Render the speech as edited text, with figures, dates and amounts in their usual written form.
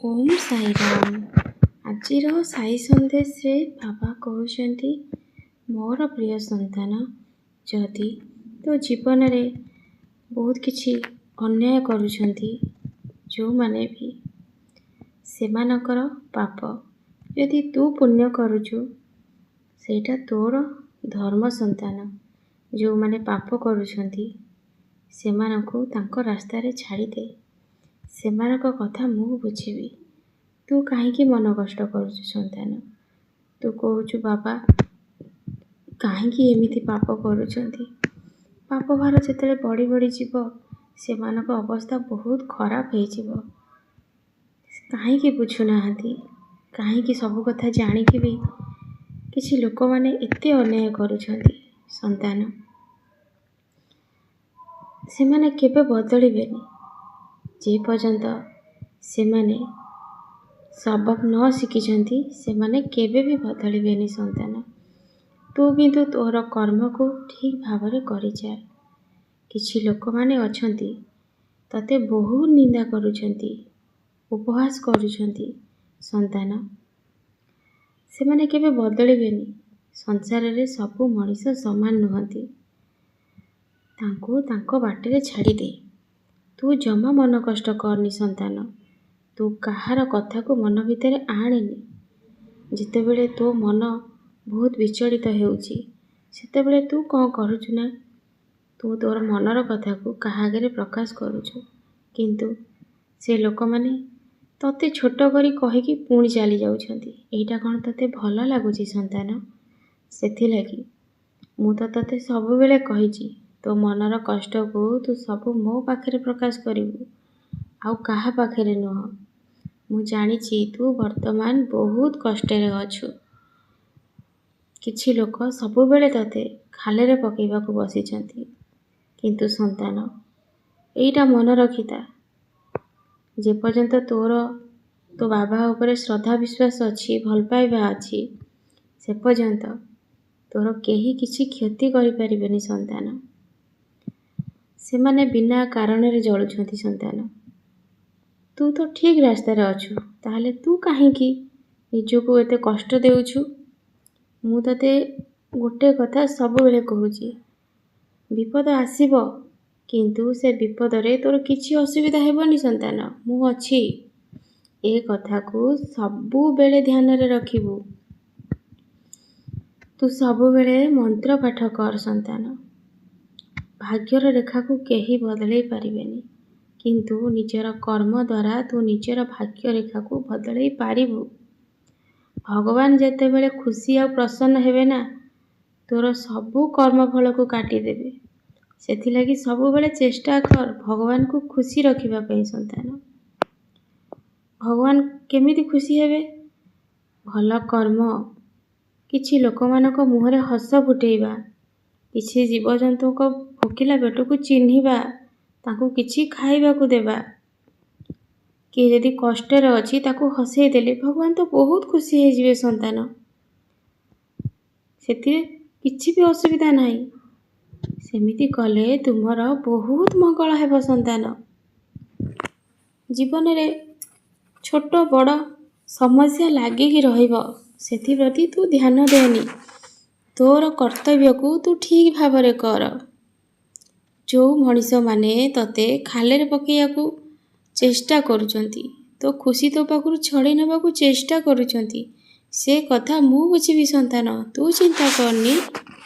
ଓମ୍ ସାଇରାମ। ଆଜିର ସାଇ ସନ୍ଦେଶରେ ବାବା କହୁଛନ୍ତି, ମୋର ପ୍ରିୟ ସନ୍ତାନ, ଯଦି ତୋ ଜୀବନରେ ବହୁତ କିଛି ଅନ୍ୟାୟ କରୁଛନ୍ତି, ଯେଉଁମାନେ ବି ସେମାନଙ୍କର ପାପ, ଯଦି ତୁ ପୁଣ୍ୟ କରୁଛୁ, ସେଇଟା ତୋର ଧର୍ମ ସନ୍ତାନ। ଯେଉଁମାନେ ପାପ କରୁଛନ୍ତି ସେମାନଙ୍କୁ ତାଙ୍କ ରାସ୍ତାରେ ଛାଡ଼ିଦେ। ସେମାନଙ୍କ କଥା ମୁଁ ବୁଝିବି। ତୁ କାହିଁକି ମନ କଷ୍ଟ କରୁଛୁ ସନ୍ତାନ? ତୁ କହୁଛୁ ବାବା କାହିଁକି ଏମିତି ପାପ କରୁଛନ୍ତି? ପାପ ଭାର ଯେତେବେଳେ ବଢ଼ି ବଢ଼ି ଯିବ, ସେମାନଙ୍କ ଅବସ୍ଥା ବହୁତ ଖରାପ ହେଇଯିବ। କାହିଁକି ବୁଝୁନାହାନ୍ତି? କାହିଁକି ସବୁ କଥା ଜାଣିକି ବି କିଛି ଲୋକମାନେ ଏତେ ଅନ୍ୟାୟ କରୁଛନ୍ତି? ସନ୍ତାନ, ସେମାନେ କେବେ ବଦଳିବେନି। ଯେ ପର୍ଯ୍ୟନ୍ତ ସେମାନେ ସବକ ନ ଶିଖିଛନ୍ତି, ସେମାନେ କେବେ ବି ବଦଳିବେନି ସନ୍ତାନ। ତୁ କିନ୍ତୁ ତୋର କର୍ମକୁ ଠିକ୍ ଭାବରେ କରିଚାଲ। କିଛି ଲୋକମାନେ ଅଛନ୍ତି ତତେ ବହୁତ ନିନ୍ଦା କରୁଛନ୍ତି, ଉପହାସ କରୁଛନ୍ତି। ସନ୍ତାନ, ସେମାନେ କେବେ ବଦଳିବେନି। ସଂସାରରେ ସବୁ ମଣିଷ ସମାନ ନୁହନ୍ତି। ତାଙ୍କୁ ତାଙ୍କ ବାଟରେ ଛାଡ଼ିଦେ। ତୁ ଜମା ମନ କଷ୍ଟ କରନି ସନ୍ତାନ। ତୁ କାହାର କଥାକୁ ମନ ଭିତରେ ଆଣେନି। ଯେତେବେଳେ ତୋ ମନ ବହୁତ ବିଚଳିତ ହେଉଛି, ସେତେବେଳେ ତୁ କ'ଣ କରୁଛୁ ନା, ତୁ ତୋର ମନର କଥାକୁ କାହା ଆଗରେ ପ୍ରକାଶ କରୁଛୁ। କିନ୍ତୁ ସେ ଲୋକମାନେ ତତେ ଛୋଟ କରି କହିକି ପୁଣି ଚାଲି ଯାଉଛନ୍ତି। ଏଇଟା କ'ଣ ତତେ ଭଲ ଲାଗୁଛି ସନ୍ତାନ? ସେଥିଲାଗି ମୁଁ ତ ତତେ ସବୁବେଳେ କହିଛି, ତୋ ମନର କଷ୍ଟକୁ ତୁ ସବୁ ମୋ ପାଖରେ ପ୍ରକାଶ କରିବୁ, ଆଉ କାହା ପାଖରେ ନୁହଁ। ମୁଁ ଜାଣିଛି ତୁ ବର୍ତ୍ତମାନ ବହୁତ କଷ୍ଟରେ ଅଛୁ। କିଛି ଲୋକ ସବୁବେଳେ ତତେ ଖାଲରେ ପକାଇବାକୁ ବସିଛନ୍ତି। କିନ୍ତୁ ସନ୍ତାନ, ଏଇଟା ମନେ ରଖିଥା, ଯେପର୍ଯ୍ୟନ୍ତ ତୋ ବାବା ଉପରେ ଶ୍ରଦ୍ଧା ବିଶ୍ୱାସ ଅଛି, ଭଲ ପାଇବା ଅଛି, ସେ ପର୍ଯ୍ୟନ୍ତ ତୋର କେହି କିଛି କ୍ଷତି କରିପାରିବେନି ସନ୍ତାନ। ସେମାନେ ବିନା କାରଣରେ ଜଳୁଛନ୍ତି ସନ୍ତାନ। ତୁ ତ ଠିକ୍ ରାସ୍ତାରେ ଅଛୁ, ତାହେଲେ ତୁ କାହିଁକି ନିଜକୁ ଏତେ କଷ୍ଟ ଦେଉଛୁ? ମୁଁ ତତେ ଗୋଟେ କଥା ସବୁବେଳେ କହୁଛି, ବିପଦ ଆସିବ, କିନ୍ତୁ ସେ ବିପଦରେ ତୋର କିଛି ଅସୁବିଧା ହେବନି ସନ୍ତାନ। ମୁଁ ଅଛି। ଏ କଥାକୁ ସବୁବେଳେ ଧ୍ୟାନରେ ରଖିବୁ। ତୁ ସବୁବେଳେ ମନ୍ତ୍ର ପାଠ କର ସନ୍ତାନ। ଭାଗ୍ୟର ରେଖାକୁ କେହି ବଦଳେଇ ପାରିବେନି, କିନ୍ତୁ ନିଜର କର୍ମ ଦ୍ୱାରା ତୁ ନିଜର ଭାଗ୍ୟ ରେଖାକୁ ବଦଳେଇ ପାରିବୁ। ଭଗବାନ ଯେତେବେଳେ ଖୁସି ଆଉ ପ୍ରସନ୍ନ ହେବେ ନା, ତୋର ସବୁ କର୍ମଫଳକୁ କାଟିଦେବେ। ସେଥିଲାଗି ସବୁବେଳେ ଚେଷ୍ଟା କର ଭଗବାନଙ୍କୁ ଖୁସି ରଖିବା ପାଇଁ ସନ୍ତାନ। ଭଗବାନ କେମିତି ଖୁସି ହେବେ? ଭଲ କର୍ମ, କିଛି ଲୋକମାନଙ୍କ ମୁହଁରେ ହସ ଫୁଟେଇବା, କିଛି ଜୀବଜନ୍ତୁଙ୍କ ଭୋକିଲା ପେଟକୁ ଚିହ୍ନିବା, ତାଙ୍କୁ କିଛି ଖାଇବାକୁ ଦେବା। କିଏ ଯଦି କଷ୍ଟରେ ଅଛି ତାକୁ ହସେଇ ଦେଲେ ଭଗବାନ ତ ବହୁତ ଖୁସି ହେଇଯିବେ ସନ୍ତାନ। ସେଥିରେ କିଛି ବି ଅସୁବିଧା ନାହିଁ। ସେମିତି କଲେ ତୁମର ବହୁତ ମଙ୍ଗଳ ହେବ ସନ୍ତାନ। ଜୀବନରେ ଛୋଟ ବଡ଼ ସମସ୍ୟା ଲାଗିକି ରହିବ, ସେଥିପ୍ରତି ତୁ ଧ୍ୟାନ ଦେନି। ତୋର କର୍ତ୍ତବ୍ୟକୁ ତୁ ଠିକ୍ ଭାବରେ କର। ଯେଉଁ ମଣିଷମାନେ ତତେ ଖାଲରେ ପକାଇବାକୁ ଚେଷ୍ଟା କରୁଛନ୍ତି, ତୋ ଖୁସି ତୋ ପାଖରୁ ଛଡ଼େଇ ନେବାକୁ ଚେଷ୍ଟା କରୁଛନ୍ତି, ସେ କଥା ମୁଁ ବୁଝିବି ସନ୍ତାନ। ତୁ ଚିନ୍ତା କରନି।